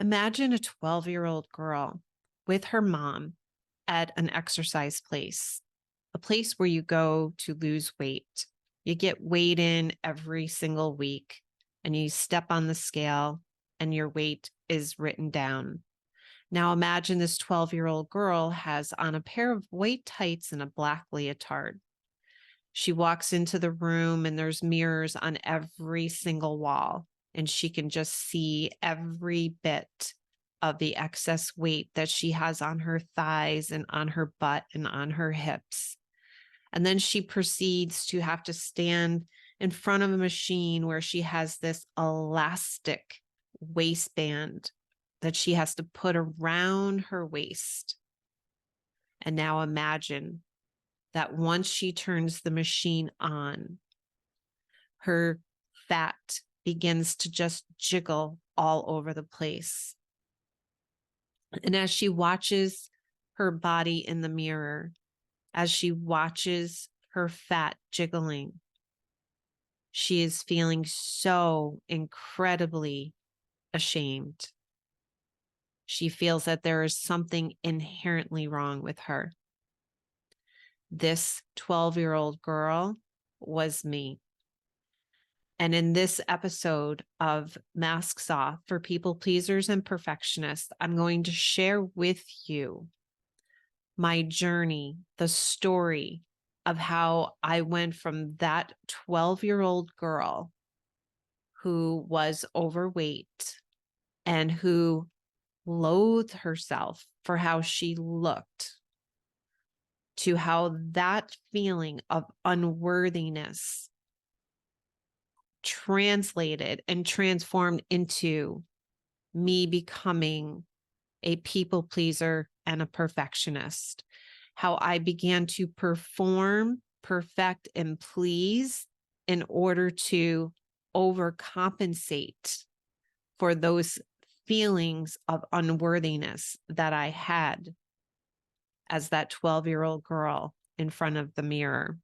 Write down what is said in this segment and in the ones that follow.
Imagine a 12-year-old girl with her mom at an exercise place, a place where you go to lose weight. You get weighed in every single week and you step on the scale and your weight is written down. Now imagine this 12-year-old girl has on a pair of white tights and a black leotard. She walks into the room and there's mirrors on every single wall, and she can just see every bit of the excess weight that she has on her thighs and on her butt and on her hips. And then she proceeds to have to stand in front of a machine where she has this elastic waistband that she has to put around her waist. And now imagine that once she turns the machine on, her fat begins to just jiggle all over the place. And as she watches her body in the mirror, as she watches her fat jiggling, she is feeling so incredibly ashamed. She feels that there is something inherently wrong with her. This 12-year-old girl was me. And in this episode of Masks Off for People Pleasers and Perfectionists, I'm going to share with you my journey, the story of how I went from that 12-year-old girl who was overweight and who loathed herself for how she looked, to how that feeling of unworthiness translated and transformed into me becoming a people pleaser and a perfectionist. How I began to perform, perfect, and please in order to overcompensate for those feelings of unworthiness that I had as that 12-year-old girl in front of the mirror.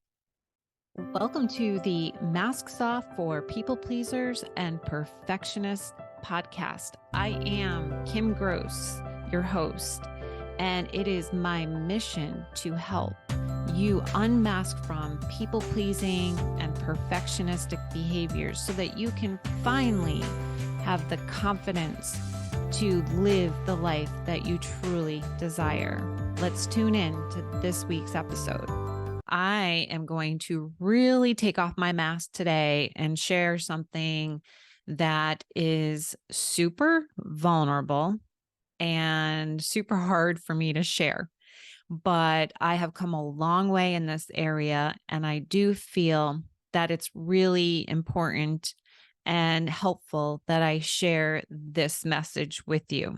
Welcome to the Masks Off for People Pleasers and Perfectionists podcast. I am Kim Gross, your host, and it is my mission to help you unmask from people-pleasing and perfectionistic behaviors so that you can finally have the confidence to live the life that you truly desire. Let's tune in to this week's episode. I am going to really take off my mask today and share something that is super vulnerable and super hard for me to share. But I have come a long way in this area, and I do feel that it's really important and helpful that I share this message with you.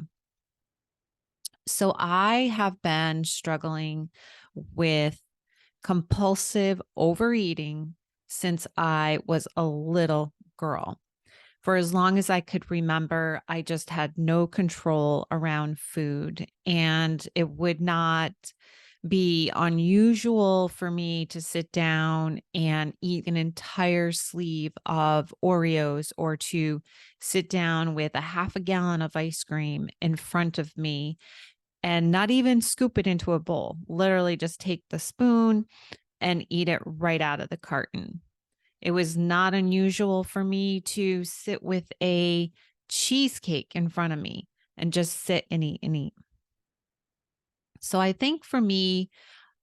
So I have been struggling with compulsive overeating since I was a little girl. For as long as I could remember, I just had no control around food, and it would not be unusual for me to sit down and eat an entire sleeve of Oreos or to sit down with a half a gallon of ice cream in front of me and not even scoop it into a bowl, literally just take the spoon and eat it right out of the carton. It was not unusual for me to sit with a cheesecake in front of me and just sit and eat and eat. So I think for me,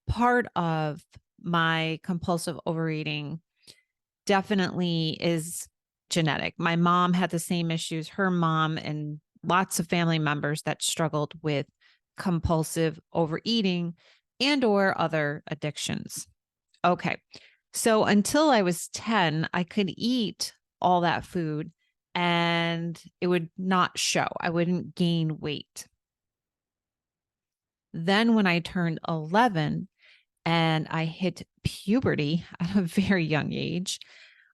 part of my compulsive overeating definitely is genetic. My mom had the same issues, her mom and lots of family members that struggled with compulsive overeating and or other addictions. Okay. So until I was 10, I could eat all that food and it would not show. I wouldn't gain weight. Then when I turned 11 and I hit puberty at a very young age,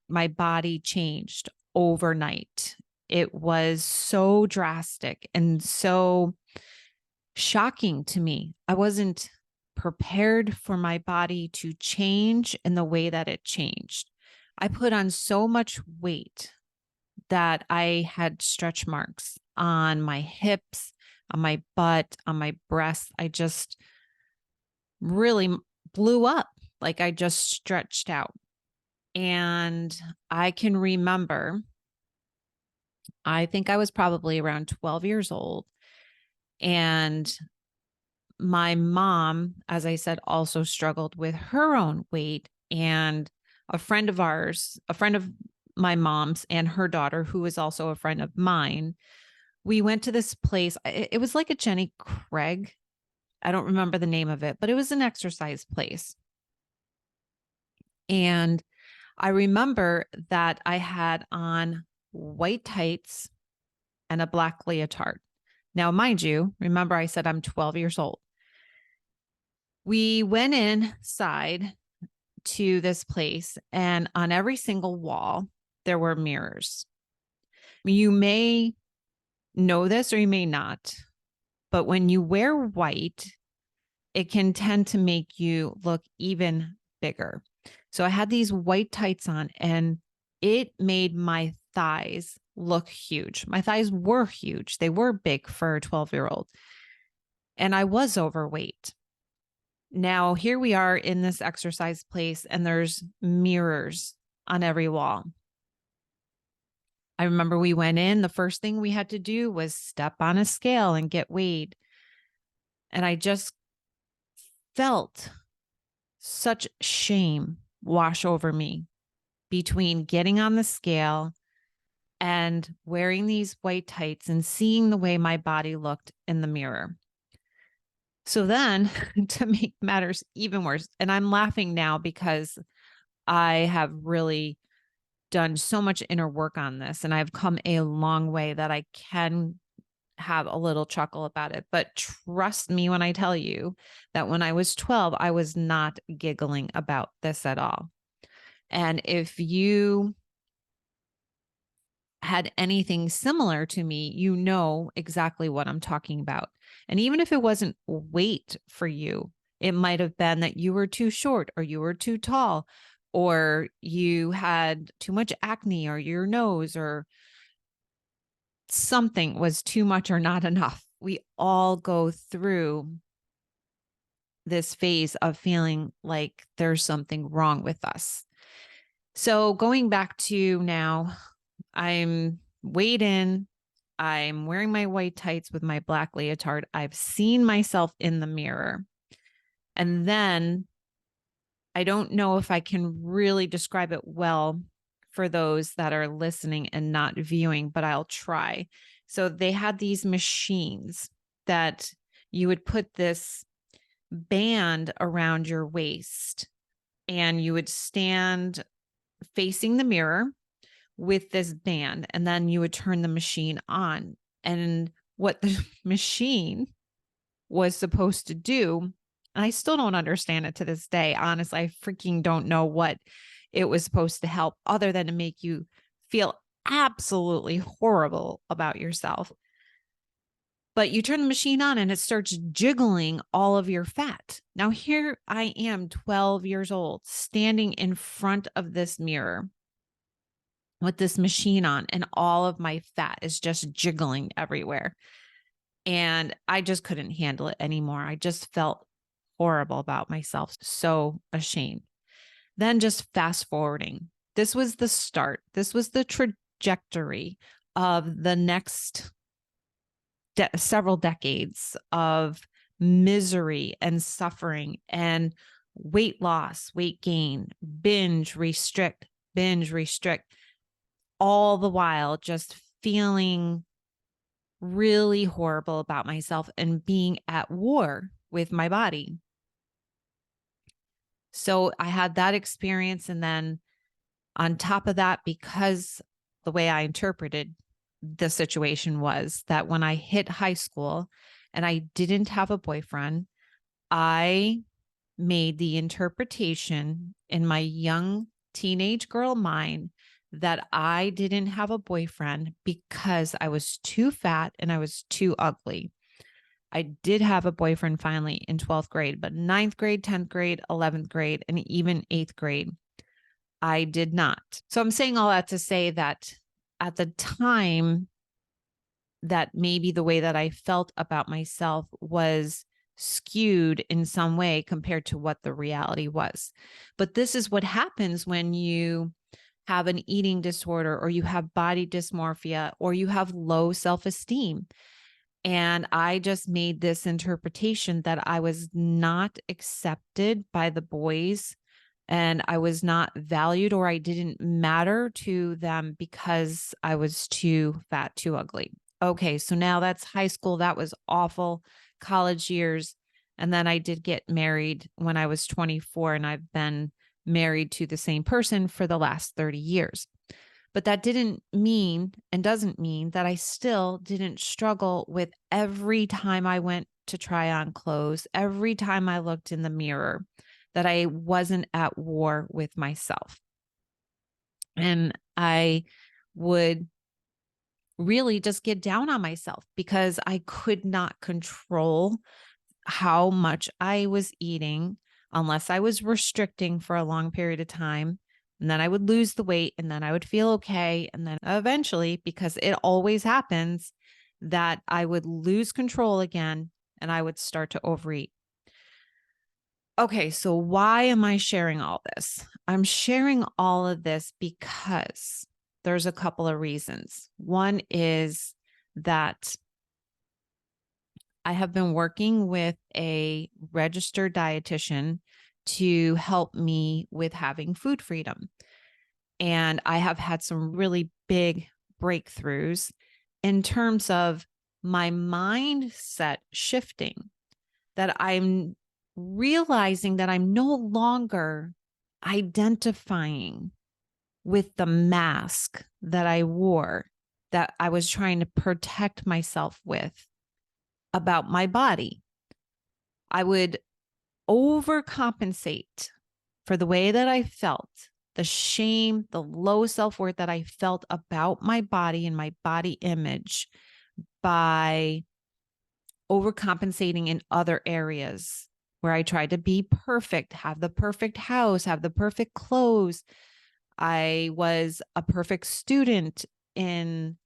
my body changed overnight. It was so drastic and so shocking to me. I wasn't prepared for my body to change in the way that it changed. I put on so much weight that I had stretch marks on my hips, on my butt, on my breasts. I just really blew up. Like I just stretched out. And I can remember, I think I was probably around 12 years old. And my mom, as I said, also struggled with her own weight. And a friend of ours, a friend of my mom's and her daughter, who was also a friend of mine, we went to this place. It was like a Jenny Craig. I don't remember the name of it, but it was an exercise place. And I remember that I had on white tights and a black leotard. Now, mind you, remember I said I'm 12 years old. We went inside to this place, and on every single wall, there were mirrors. You may know this or you may not, but when you wear white, it can tend to make you look even bigger. So I had these white tights on, and it made my thighs look huge. My thighs were huge. They were big for a 12-year-old. And I was overweight. Now, here we are in this exercise place, and there's mirrors on every wall. I remember we went in, the first thing we had to do was step on a scale and get weighed. And I just felt such shame wash over me between getting on the scale and wearing these white tights and seeing the way my body looked in the mirror. So then, to make matters even worse, and I'm laughing now because I have really done so much inner work on this, and I've come a long way that I can have a little chuckle about it. But trust me when I tell you that when I was 12, I was not giggling about this at all. And if you had anything similar to me, you know exactly what I'm talking about. And even if it wasn't weight for you, it might have been that you were too short or you were too tall or you had too much acne or your nose or something was too much or not enough. We all go through this phase of feeling like there's something wrong with us. So going back to now, I'm weighed in. I'm wearing my white tights with my black leotard. I've seen myself in the mirror. And then I don't know if I can really describe it well for those that are listening and not viewing, but I'll try. So they had these machines that you would put this band around your waist and you would stand facing the mirror with this band, and then you would turn the machine on. And what the machine was supposed to do, and I still don't understand it to this day. Honestly, I freaking don't know what it was supposed to help other than to make you feel absolutely horrible about yourself. But you turn the machine on and it starts jiggling all of your fat. Now, here I am, 12 years old, standing in front of this mirror with this machine on, and all of my fat is just jiggling everywhere. And I just couldn't handle it anymore. I just felt horrible about myself, so ashamed. Then just fast forwarding. This was the start. This was the trajectory of the next several decades of misery and suffering and weight loss, weight gain, binge, restrict, all the while just feeling really horrible about myself and being at war with my body. So I had that experience. And then on top of that, because the way I interpreted the situation was that when I hit high school and I didn't have a boyfriend, I made the interpretation in my young teenage girl mind that I didn't have a boyfriend because I was too fat and I was too ugly. I did have a boyfriend finally in 12th grade, but 9th grade, 10th grade, 11th grade, and even 8th grade, I did not. So I'm saying all that to say that at the time, that maybe the way that I felt about myself was skewed in some way compared to what the reality was. But this is what happens when you have an eating disorder, or you have body dysmorphia, or you have low self-esteem. And I just made this interpretation that I was not accepted by the boys, and I was not valued, or I didn't matter to them because I was too fat, too ugly. Okay, so now that's high school. That was awful. College years. And then I did get married when I was 24, and I've been married to the same person for the last 30 years. But that didn't mean, and doesn't mean, that I still didn't struggle with every time I went to try on clothes, every time I looked in the mirror, that I wasn't at war with myself. And I would really just get down on myself because I could not control how much I was eating unless I was restricting for a long period of time. And then I would lose the weight, and then I would feel okay. And then eventually, because it always happens, that I would lose control again and I would start to overeat. Okay, so why am I sharing all this? I'm sharing all of this because there's a couple of reasons. One is that I have been working with a registered dietitian to help me with having food freedom. And I have had some really big breakthroughs in terms of my mindset shifting, that I'm realizing that I'm no longer identifying with the mask that I wore, that I was trying to protect myself with about my body. I would overcompensate for the way that I felt, the shame, the low self-worth that I felt about my body and my body image, by overcompensating in other areas where I tried to be perfect, have the perfect house, have the perfect clothes. I was a perfect student in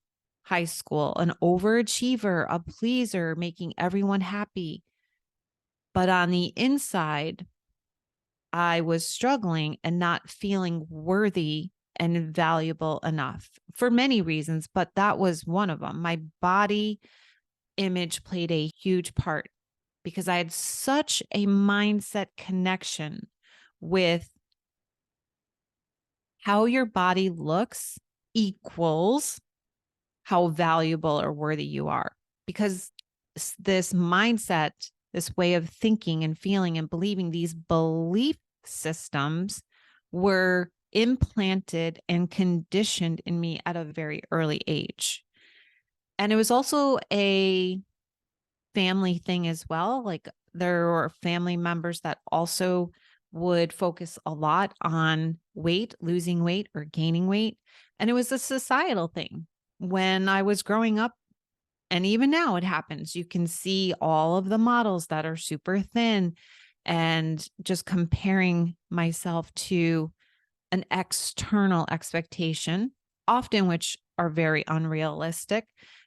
high school, an overachiever, a pleaser, making everyone happy. But on the inside, I was struggling and not feeling worthy and valuable enough for many reasons, but that was one of them. My body image played a huge part because I had such a mindset connection with how your body looks equals how valuable or worthy you are. Because this mindset, this way of thinking and feeling and believing, these belief systems were implanted and conditioned in me at a very early age. And it was also a family thing as well. Like, there were family members that also would focus a lot on weight, losing weight or gaining weight. And it was a societal thing. When I was growing up, and even now it happens, you can see all of the models that are super thin, and just comparing myself to an external expectation, often which are very unrealistic.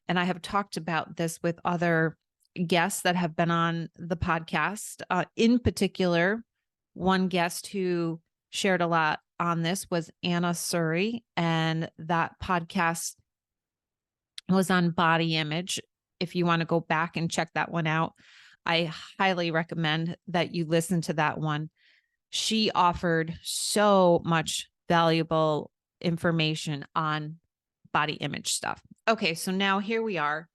And I have talked about this with other guests that have been on the podcast. In particular, one guest who shared a lot on this was Anna Suri, and that podcast was on body image. If you want to go back and check that one out, I highly recommend that you listen to that one. She offered so much valuable information on body image stuff. Okay, so now here we are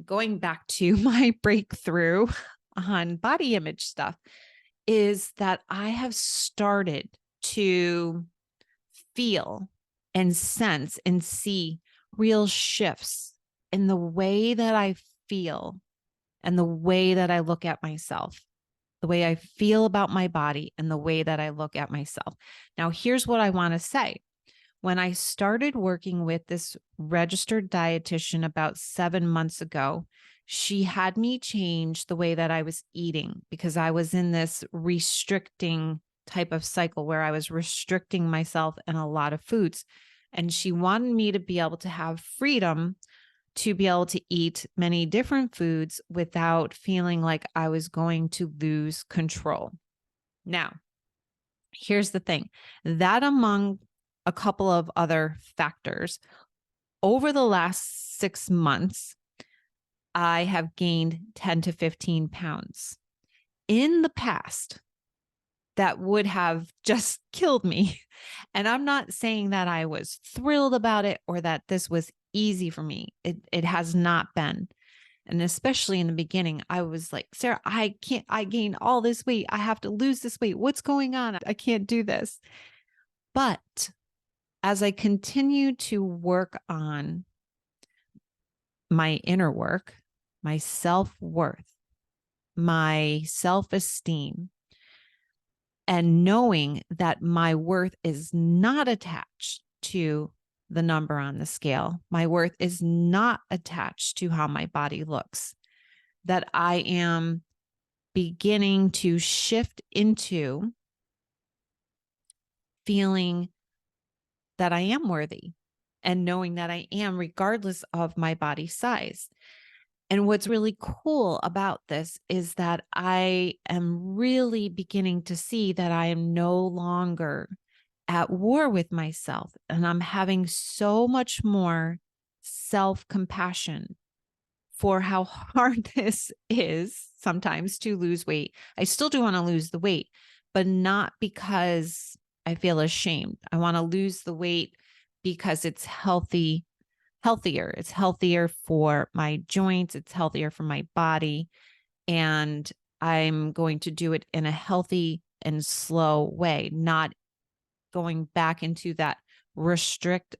going back to my breakthrough on body image stuff, is that I have started to feel and sense and see real shifts in the way that I feel and the way that I look at myself, the way I feel about my body and the way that I look at myself. Now, here's what I want to say. When I started working with this registered dietitian about 7 months ago, she had me change the way that I was eating, because I was in this restricting type of cycle where I was restricting myself in a lot of foods. And she wanted me to be able to have freedom to be able to eat many different foods without feeling like I was going to lose control. Now, here's the thing, that among a couple of other factors, over the last 6 months, I have gained 10 to 15 pounds. In the past, that would have just killed me. And I'm not saying that I was thrilled about it or that this was easy for me. It has not been. And especially in the beginning, I was like, Sarah, I gained all this weight. I have to lose this weight. What's going on? I can't do this. But as I continue to work on my inner work, my self-worth, my self-esteem, and knowing that my worth is not attached to the number on the scale, my worth is not attached to how my body looks, that I am beginning to shift into feeling that I am worthy and knowing that I am regardless of my body size. And what's really cool about this is that I am really beginning to see that I am no longer at war with myself, and I'm having so much more self-compassion for how hard this is sometimes to lose weight. I still do want to lose the weight, but not because I feel ashamed. I want to lose the weight because it's healthier. It's healthier for my joints. It's healthier for my body. And I'm going to do it in a healthy and slow way, not going back into that restrict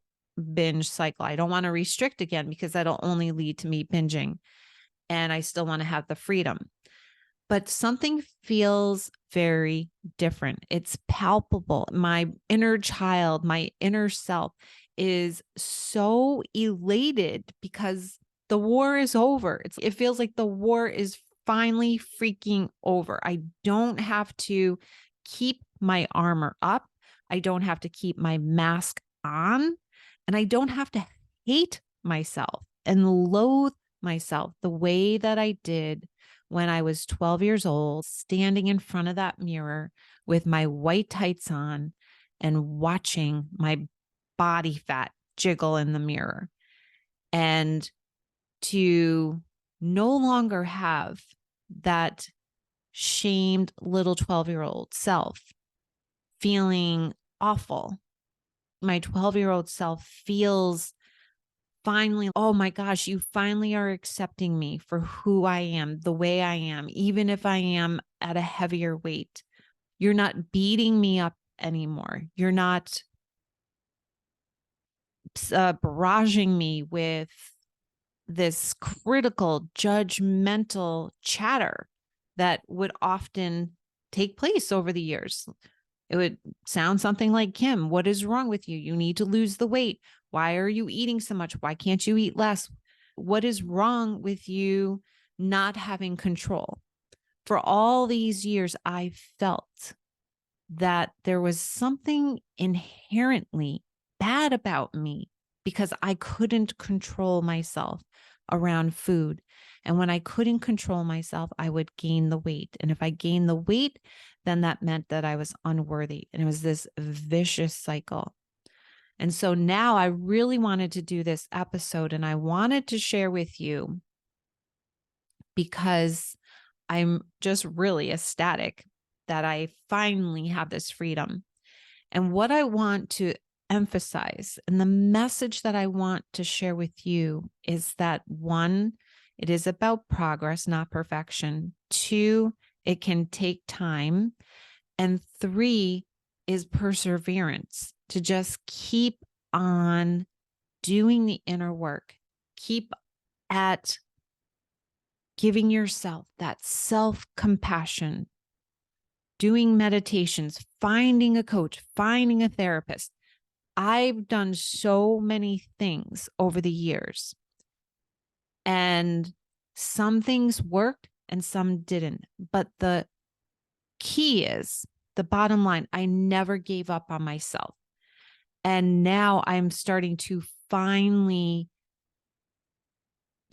binge cycle. I don't want to restrict again because that'll only lead to me binging. And I still want to have the freedom. But something feels very different. It's palpable. My inner child, my inner self is so elated because the war is over. It feels like the war is finally freaking over. I don't have to keep my armor up. I don't have to keep my mask on. And I don't have to hate myself and loathe myself the way that I did when I was 12 years old, standing in front of that mirror with my white tights on and watching my body fat jiggle in the mirror. And to no longer have that shamed little 12-year-old self feeling awful. My 12-year-old self feels finally, oh my gosh, you finally are accepting me for who I am, the way I am, even if I am at a heavier weight. You're not beating me up anymore. You're not barraging me with this critical, judgmental chatter that would often take place over the years. It would sound something like, Kim, what is wrong with you? You need to lose the weight. Why are you eating so much? Why can't you eat less? What is wrong with you not having control? For all these years, I felt that there was something inherently bad about me because I couldn't control myself around food. And when I couldn't control myself, I would gain the weight. And if I gained the weight, then that meant that I was unworthy. And it was this vicious cycle. And so now I really wanted to do this episode, and I wanted to share with you because I'm just really ecstatic that I finally have this freedom. And what I want to emphasize and the message that I want to share with you is that 1, it is about progress, not perfection. 2, it can take time. And 3 is perseverance, to just keep on doing the inner work, keep at giving yourself that self-compassion, doing meditations, finding a coach, finding a therapist. I've done so many things over the years, and some things worked and some didn't. But the key is, the bottom line, I never gave up on myself. And now I'm starting to finally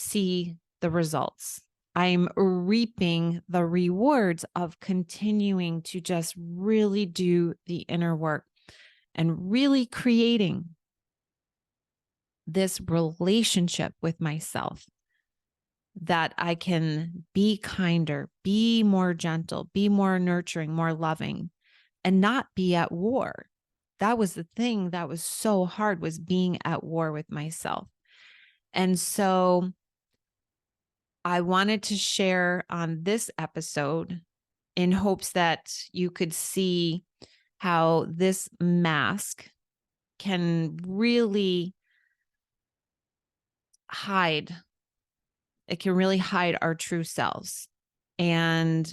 see the results. I'm reaping the rewards of continuing to just really do the inner work and really creating this relationship with myself that I can be kinder, be more gentle, be more nurturing, more loving, and not be at war. That was the thing that was so hard, was being at war with myself. And so I wanted to share on this episode in hopes that you could see how this mask can really hide. It can really hide our true selves. And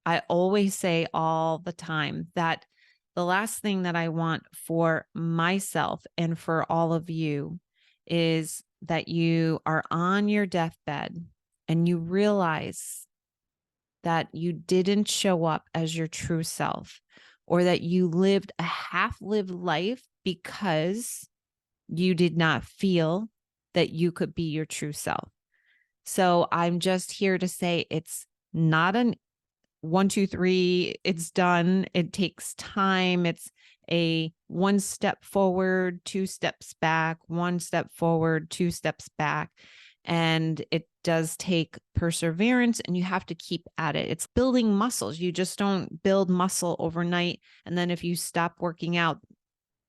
I always say all the time that the last thing that I want for myself and for all of you is that you are on your deathbed and you realize that you didn't show up as your true self, or that you lived a half-lived life because you did not feel that you could be your true self. So I'm just here to say it's not an 1, 2, 3, it's done. It takes time. It's a 1 step forward, 2 steps back, 1 step forward, 2 steps back. And it does take perseverance, and you have to keep at it. It's building muscles. You just don't build muscle overnight. And then if you stop working out,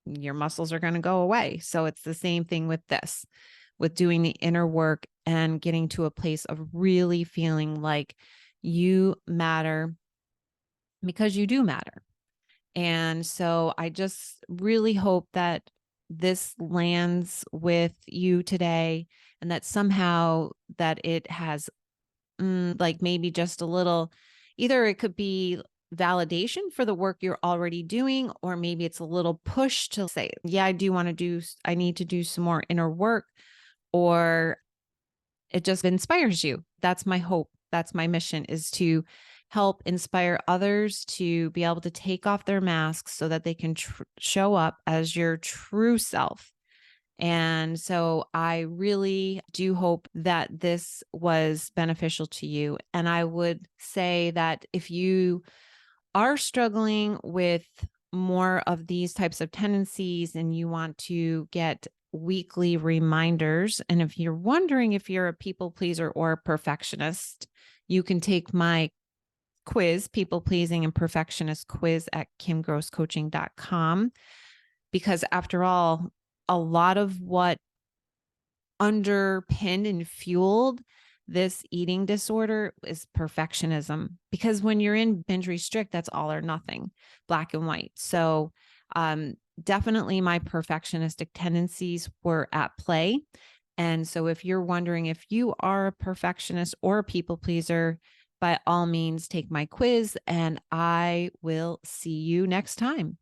your muscles are going to go away. So it's the same thing with this, with doing the inner work and getting to a place of really feeling like you matter, because you do matter. And so I just really hope that this lands with you today, and that somehow that it has like maybe just a little, either it could be validation for the work you're already doing, or maybe it's a little push to say, yeah, I need to do some more inner work, or it just inspires you. That's my hope. That's my mission, is to help inspire others to be able to take off their masks so that they can show up as your true self. And so I really do hope that this was beneficial to you. And I would say that if you are struggling with more of these types of tendencies and you want to get weekly reminders, and if you're wondering if you're a people pleaser or a perfectionist, you can take my quiz, People Pleasing and Perfectionist Quiz, at kimgrosscoaching.com. Because after all, a lot of what underpinned and fueled this eating disorder is perfectionism. Because when you're in binge restrict, that's all or nothing, black and white. So definitely my perfectionistic tendencies were at play. And so if you're wondering if you are a perfectionist or a people pleaser, by all means, take my quiz, and I will see you next time.